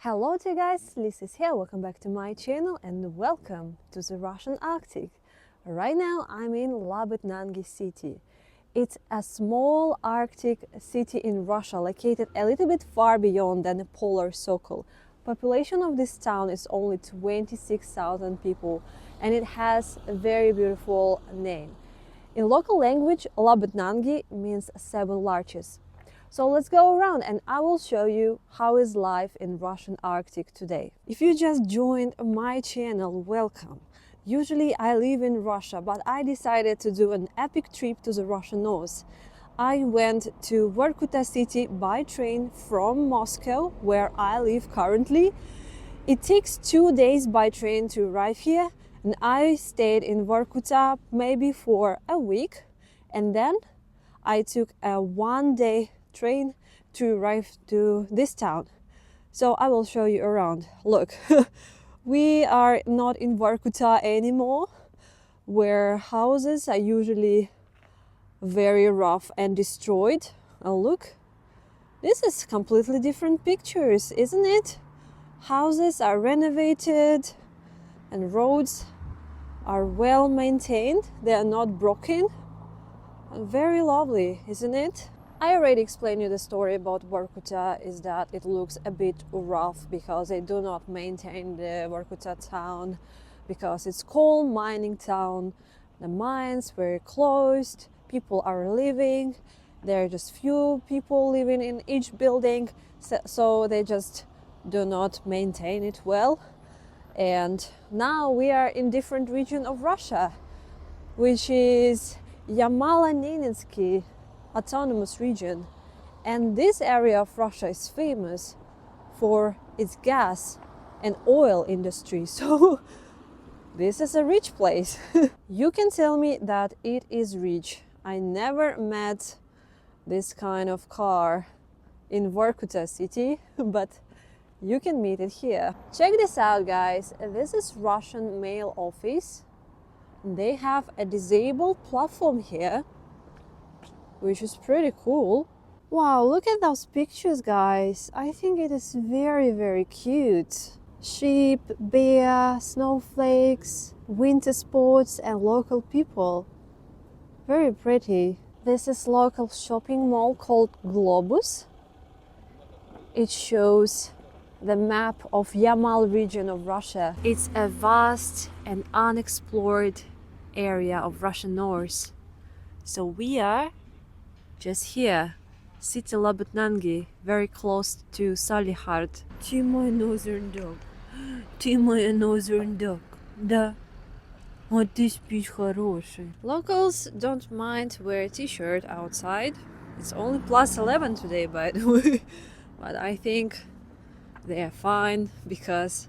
Hello to you guys, Lisa is here, welcome back to my channel and welcome to the Russian Arctic. Right now I'm in Labытнанги city. It's a small Arctic city in Russia located a little bit far beyond than the polar circle. Population of this town is only 26,000 people and it has a very beautiful name. In local language, Labытнанги means seven larches. So let's go around and I will show you how is life in Russian Arctic today. If you just joined my channel, welcome. Usually I live in Russia, but I decided to do an epic trip to the Russian north. I went to Vorkuta city by train from Moscow, where I live currently. It takes 2 days by train to arrive here, and I stayed in Vorkuta maybe for a week, and then I took a 1-day train to arrive to this town. So I will show you around. Look, we are not in Vorkuta anymore, where houses are usually very rough and destroyed. And look, this is completely different pictures, isn't it? Houses are renovated and roads are well maintained. They are not broken. Very lovely, isn't it? I already explained you the story about Vorkuta, is that it looks a bit rough because they do not maintain the Vorkuta town, because it's coal mining town. The mines were closed, people are living, there are just few people living in each building, so they just do not maintain it well. And now we are in different region of Russia, which is Yamalo-Nenetsky autonomous region, and this area of Russia is famous for its gas and oil industry, so this is a rich place. You can tell me that it is rich. I never met this kind of car in Vorkuta city, but you can meet it here. Check this out, guys. This is Russian mail office. They have a disabled platform here, which is pretty cool. Wow, look at those pictures, guys. I think it is very cute. Sheep, bear, snowflakes, winter sports and local people. Very pretty. This is local shopping mall called Globus. It shows the map of Yamal region of Russia. It's a vast and unexplored area of Russian north. So we are just here, city Labытнанги, very close to Salihard. Ты мой northern dog. Ты мой northern dog. Да. Вот ты спишь хороший. Locals don't mind wear a t-shirt outside. It's only +11 today, by the way. But I think they are fine because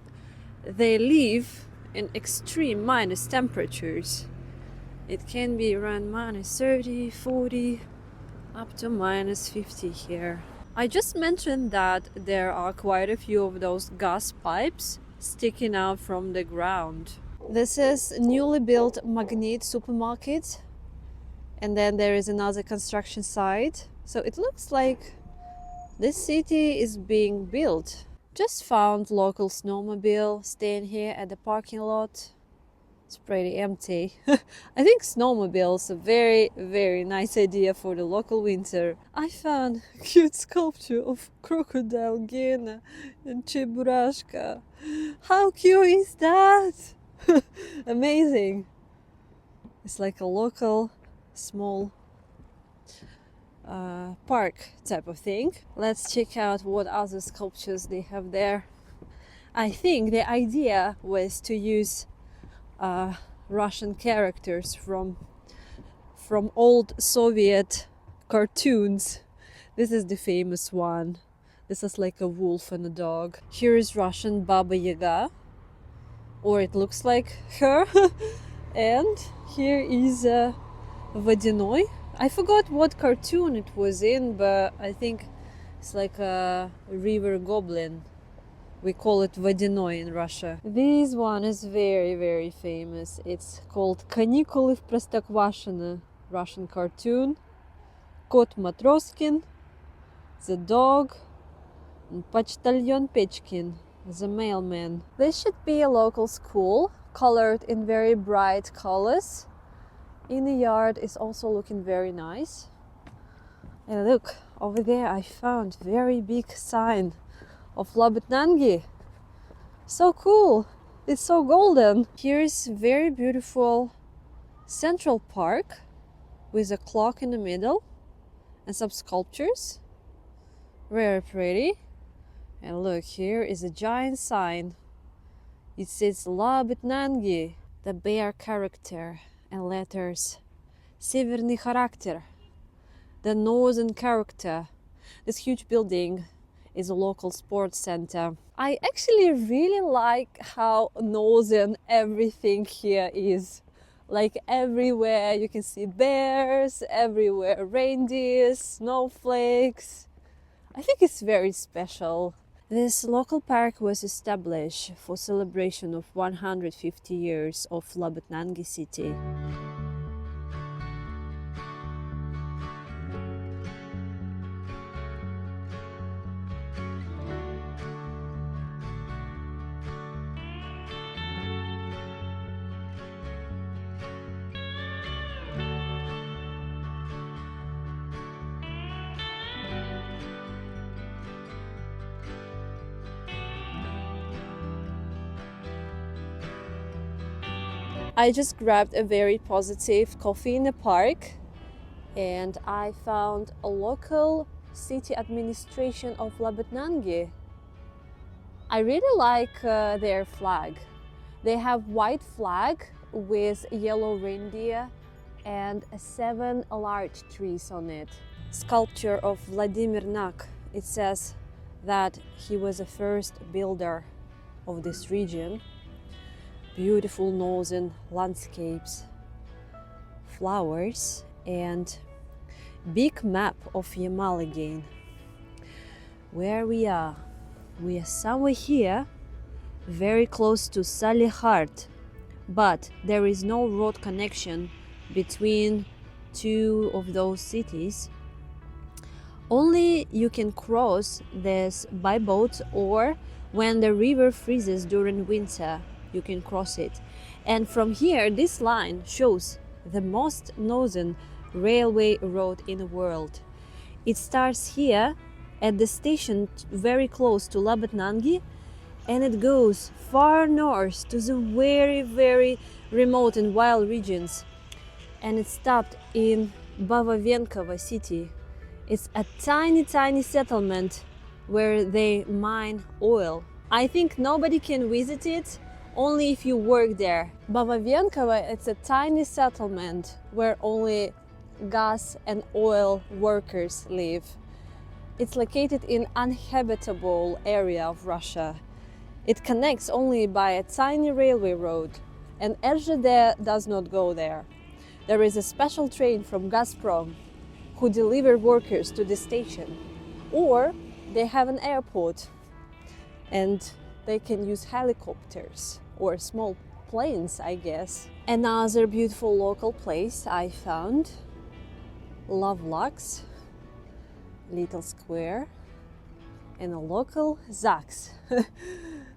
they live in extreme minus temperatures. It can be around -30, 40, up to -50 here. I just mentioned that there are quite a few of those gas pipes sticking out from the ground. This is newly built Magnet supermarket, and then there is another construction site. So it looks like this city is being built. Just found local snowmobile staying here at the parking lot. It's pretty empty. I think snowmobiles a very nice idea for the local winter. I found a cute sculpture of crocodile Gena and Cheburashka. How cute is that? Amazing. It's like a local small park type of thing. Let's check out what other sculptures they have there. I think the idea was to use Russian characters from old Soviet cartoons. This is the famous one. This is like a wolf and a dog. Here is Russian Baba Yaga, or it looks like her. And here is Водяной. I forgot what cartoon it was in, but I think it's like a river goblin. We call it Водяной in Russia. This one is very famous. It's called Каникулы в Простоквашино, Russian cartoon. Кот Матроскин, the dog, Почтальон Печкин. The mailman. This should be a local school, colored in very bright colors. In the yard is also looking very nice. And look, over there I found very big sign of Labutnangi. So cool! It's so golden. Here is very beautiful Central Park with a clock in the middle and some sculptures. Very pretty. And look, here is a giant sign. It says Labutnangi, the bear character, and letters Severny характер, the northern character. This huge building is a local sports center. I actually really like how northern everything here is. Like everywhere you can see bears, everywhere reindeers, snowflakes. I think it's very special. This local park was established for celebration of 150 years of Labutnangi city. I just grabbed a very positive coffee in the park and I found a local city administration of Labutnangi. I really like their flag. They have white flag with yellow reindeer and 7 large trees on it. Sculpture of Vladimir Nak. It says that he was the first builder of this region. Beautiful northern landscapes, flowers, and big map of Yamal again. Where we are somewhere here, very close to Salihard, but there is no road connection between two of those cities. Only you can cross this by boat, or when the river freezes during winter, you can cross it. And from here, this line shows the most northern railway road in the world. It starts here at the station very close to Labutnangi, and it goes far north to the very remote and wild regions. And it stopped in Bavavenkovo city. It's a tiny settlement where they mine oil. I think nobody can visit it, only if you work there. Bavavenkovo, it's a tiny settlement where only gas and oil workers live. It's located in uninhabitable area of Russia. It connects only by a tiny railway road, and RZD does not go there. There is a special train from Gazprom who deliver workers to the station, or they have an airport and they can use helicopters or small planes, I guess. Another beautiful local place I found, Lovelock's little square, and a local ZAGS,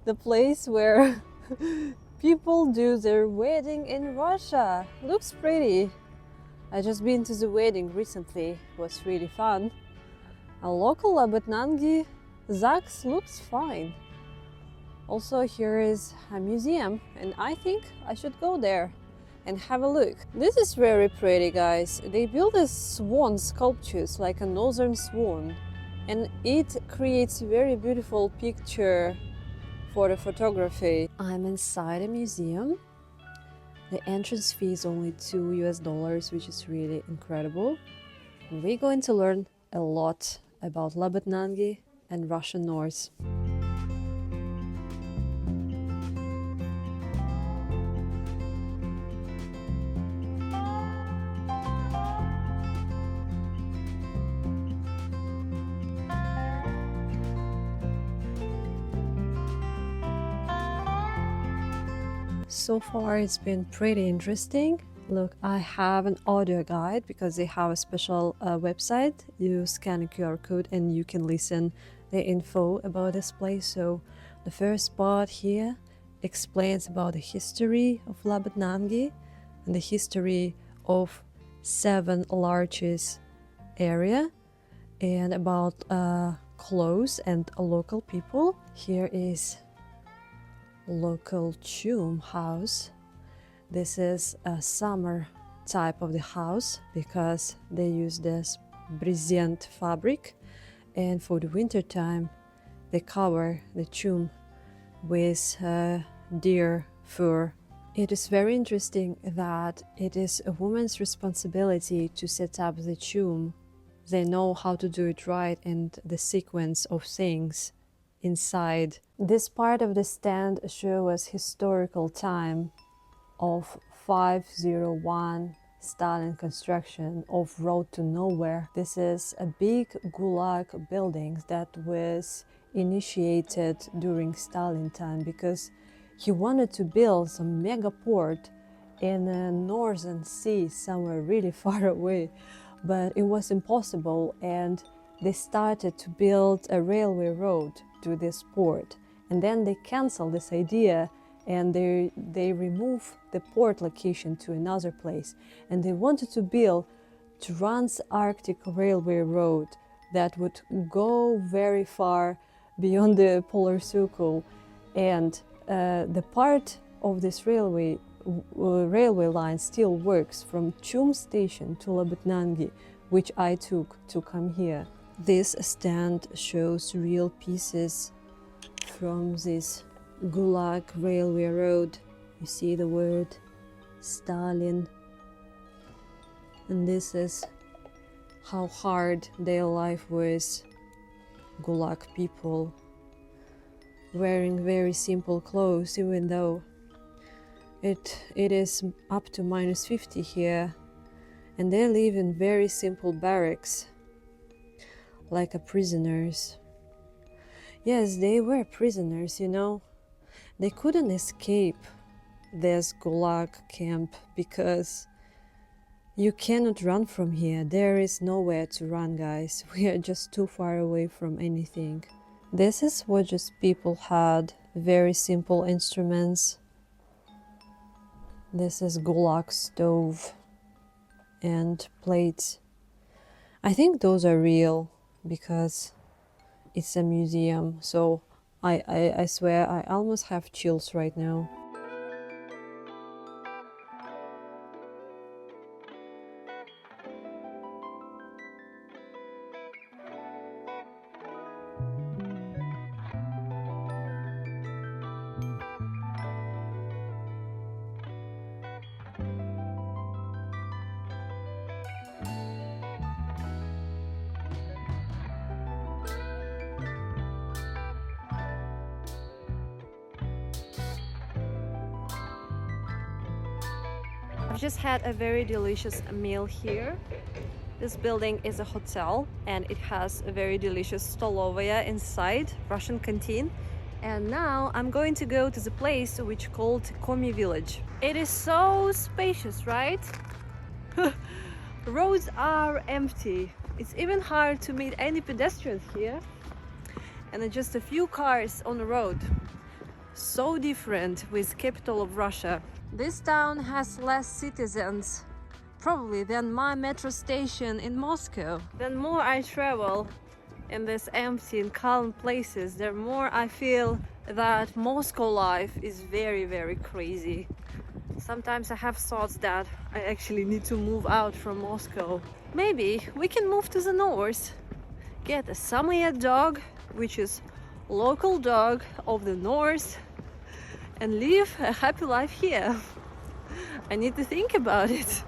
the place where people do their wedding in Russia. Looks pretty. I just been to the wedding recently, it was really fun. A local Labutnangi ZAGS looks fine. Also, here is a museum, and I think I should go there and have a look. This is very pretty, guys. They built a swan sculptures, like a northern swan, and it creates a very beautiful picture for the photography. I'm inside a museum. The entrance fee is only $2, which is really incredible. We're going to learn a lot about Labutnangi and Russian North. So far it's been pretty interesting. Look, I have an audio guide because they have a special website. You scan a QR code and you can listen the info about this place. So The first part here explains about the history of Labadnangi and the history of 7 largest area and about clothes and local people. Here is local chum house. This is a summer type of the house because they use this brezent fabric, and for the winter time they cover the chum with deer fur. It is very interesting that it is a woman's responsibility to set up the chum. They know how to do it right and the sequence of things inside. This part of the stand shows us historical time of 501 Stalin construction of Road to Nowhere. This is a big gulag building that was initiated during Stalin time because he wanted to build some mega port in the northern sea somewhere really far away, but it was impossible, and they started to build a railway road to this port, and then they canceled this idea and they removed the port location to another place, and they wanted to build Trans-Arctic Railway Road that would go very far beyond the polar circle, and the part of this railway line still works from Chum station to Labadnangi, which I took to come here. This stand shows real pieces from this Gulag Railway Road. You see the word Stalin, and this is how hard their life was. Gulag people wearing very simple clothes, even though it is up to -50 here, and they live in very simple barracks like a prisoners. Yes, they were prisoners, you know. They couldn't escape this gulag camp because you cannot run from here. There is nowhere to run, guys. We are just too far away from anything. This is what just people had, very simple instruments. This is gulag stove and plates. I think those are real because it's a museum, so I swear I almost have chills right now. I've just had a very delicious meal here. This building is a hotel and it has a very delicious stolovaya inside, Russian canteen. And now I'm going to go to the place which called Komi village. It is so spacious, right? Roads are empty. It's even hard to meet any pedestrians here. And just a few cars on the road. So different with capital of Russia. This town has less citizens probably than my metro station in Moscow. The more I travel in these empty and calm places, the more I feel that Moscow life is very, very crazy. Sometimes I have thoughts that I actually need to move out from Moscow. Maybe we can move to the north, get a Samoyed dog, which is local dog of the north, and live a happy life here. I need to think about it.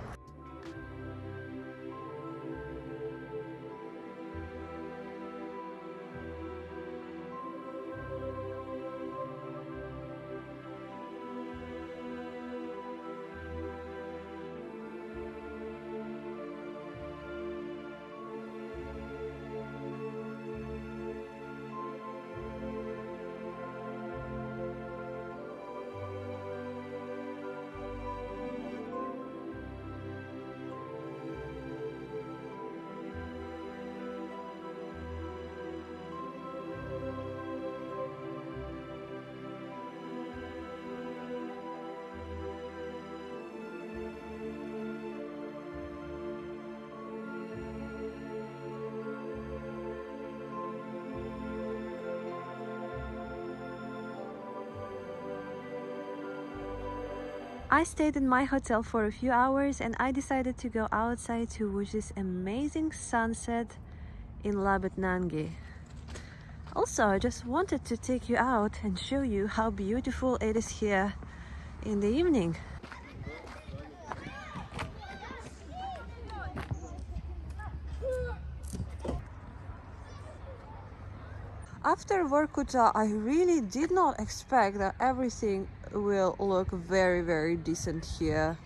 I stayed in my hotel for a few hours and I decided to go outside to watch this amazing sunset in Labetnangi. Also, I just wanted to take you out and show you how beautiful it is here in the evening. After Vorkuta, I really did not expect that everything will look very decent here.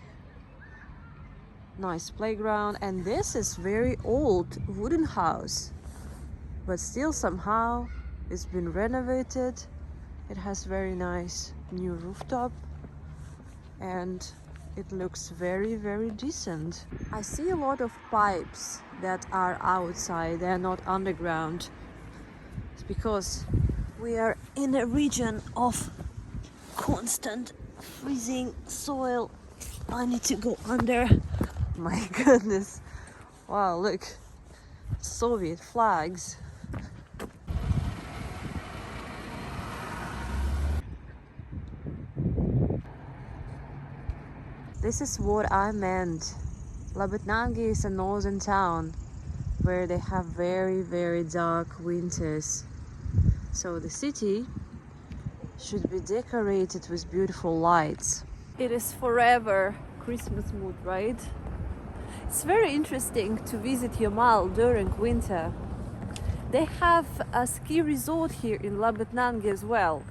Nice playground, and this is very old wooden house, but still somehow it's been renovated. It has very nice new rooftop and it looks very decent. I see a lot of pipes that are outside, they're not underground. It's because we are in a region of constant freezing soil. I need to go under. My goodness. Wow, look. Soviet flags. This is what I meant. Labetnangi is a northern town where they have very dark winters. So the city should be decorated with beautiful lights. It is forever Christmas mood, right? It's very interesting to visit Yamal during winter. They have a ski resort here in Labetnangi as well.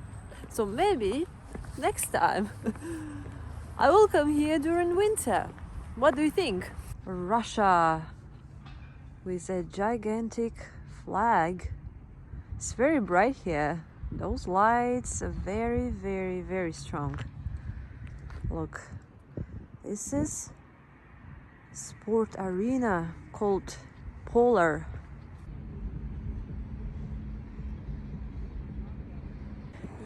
So maybe next time I will come here during winter. What do you think? Russia with a gigantic flag. It's very bright here. Those lights are very strong. Look, this is sport arena called Polar.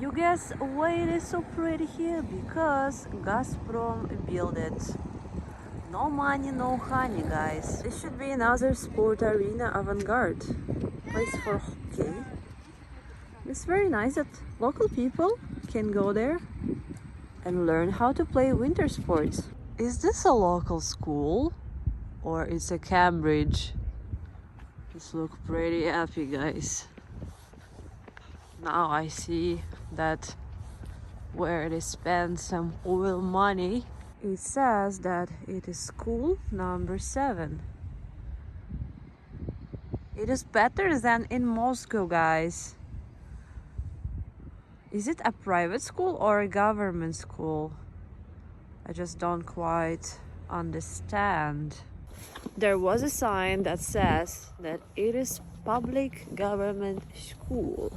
You guess why it is so pretty here? Because Gazprom built it. No money, no honey, guys. This should be another sport arena avant-garde. Place for hockey. It's very nice that local people can go there and learn how to play winter sports. Is this a local school? Or it's a Cambridge? This looks pretty happy, guys. Now I see that where they spend some oil money, it says that it is school number 7. It is better than in Moscow, guys. Is it a private school or a government school? I just don't quite understand. There was a sign that says that it is public government school.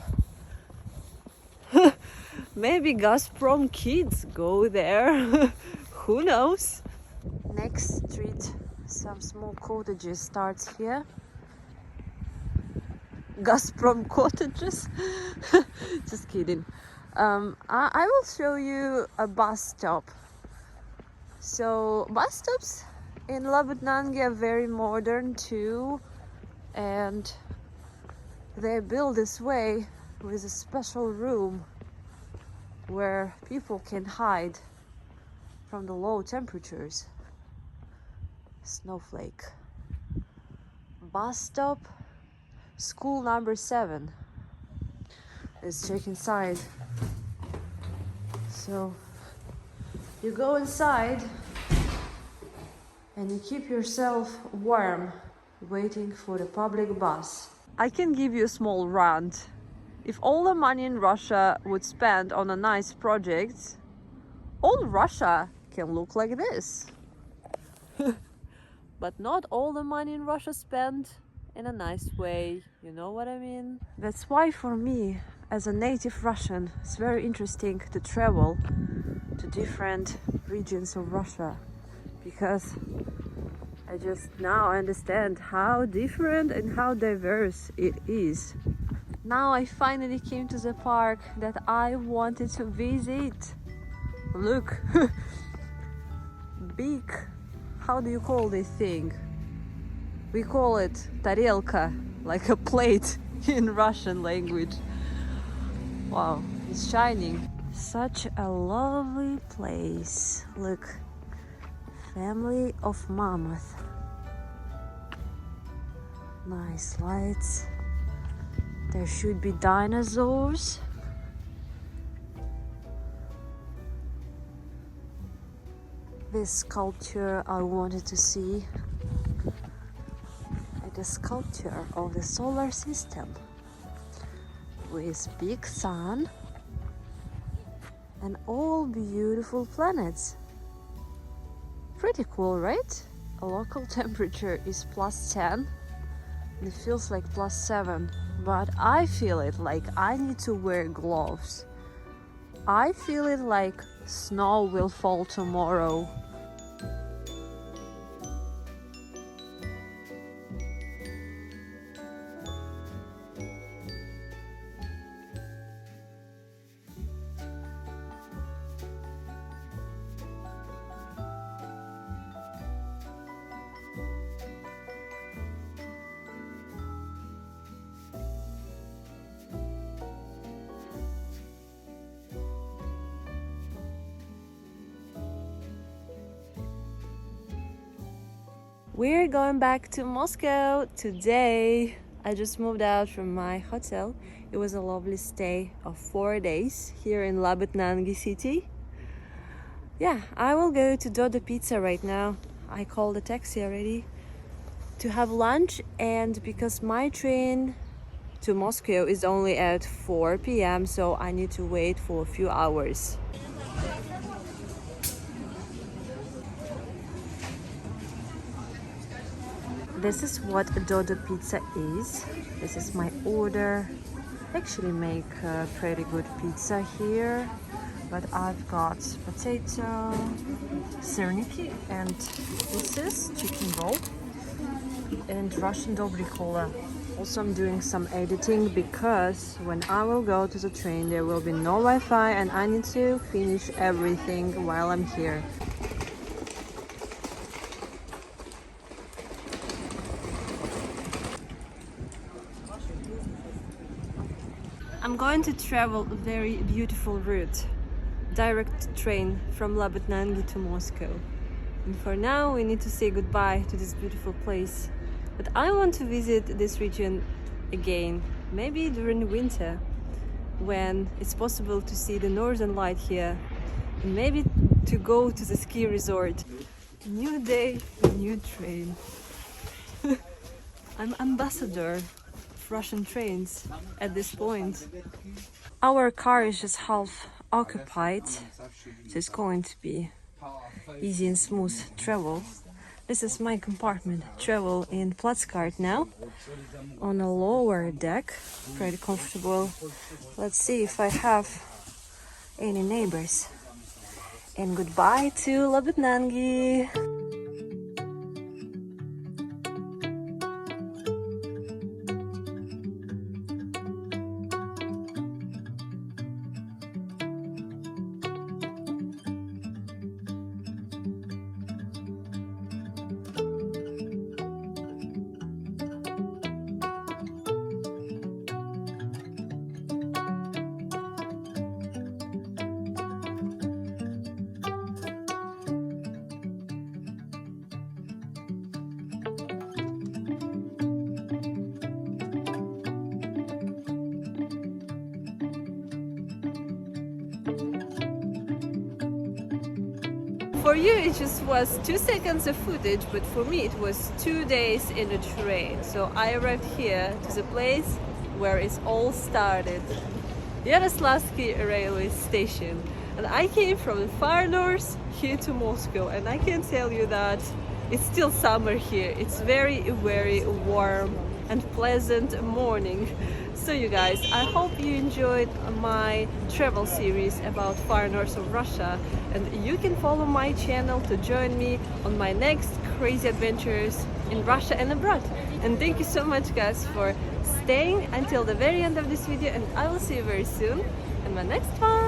Maybe Gazprom kids go there. Who knows? Next street, some small cottages starts here. Gazprom cottages. Just kidding. I will show you a bus stop. So bus stops in Labetnangi are very modern too, and they're built this way with a special room where people can hide from the low temperatures. Snowflake. Bus stop, school number 7. Let's check inside. So you go inside and you keep yourself warm waiting for the public bus. I can give you a small rant. If all the money in Russia would spend on a nice project, all Russia can look like this. But not all the money in Russia spent in a nice way, you know what I mean? That's why for me, as a native Russian, it's very interesting to travel to different regions of Russia, because I just now understand how different and how diverse it is. Now I finally came to the park that I wanted to visit. Look, big, how do you call this thing? We call it tarelka, like a plate in Russian language. Wow, it's shining. Such a lovely place. Look, family of mammoth. Nice lights. There should be dinosaurs. This sculpture I wanted to see. It is a sculpture of the solar system with big sun and all beautiful planets. Pretty cool, right? A local temperature is +10 and it feels like +7, but I feel it like I need to wear gloves. I feel it like snow will fall tomorrow. We're going back to Moscow today. I just moved out from my hotel. It was a lovely stay of 4 days here in Labutnangi city. Yeah, I will go to Dodo Pizza right now. I called a taxi already to have lunch, and because my train to Moscow is only at 4 p.m. so I need to wait for a few hours. This is what a Dodo Pizza is. This is my order. Actually make a pretty good pizza here, but I've got potato, syrniki, and this is chicken roll and Russian Dobry Kola. Also I'm doing some editing because when I will go to the train there will be no Wi-Fi and I need to finish everything while I'm here. I'm going to travel a very beautiful route, direct train from Labutnangi to Moscow. And for now we need to say goodbye to this beautiful place. But I want to visit this region again, maybe during winter, when it's possible to see the northern light here, and maybe to go to the ski resort. New day, new train. I'm ambassador Russian trains at this point. Our car is just half occupied, so it's going to be easy and smooth travel. This is my compartment. Travel in Platzkart now on a lower deck, pretty comfortable. Let's see if I have any neighbors. And goodbye to Labutnangi. For you it just was 2 seconds of footage, but for me it was 2 days in a train. So I arrived here to the place where it all started, Yaroslavsky railway station. And I came from the far north here to Moscow, and I can tell you that it's still summer here. It's very, very warm and pleasant morning. So you guys, I hope you enjoyed my travel series about far north of Russia, and you can follow my channel to join me on my next crazy adventures in Russia and abroad. And thank you so much guys for staying until the very end of this video, and I will see you very soon in my next one.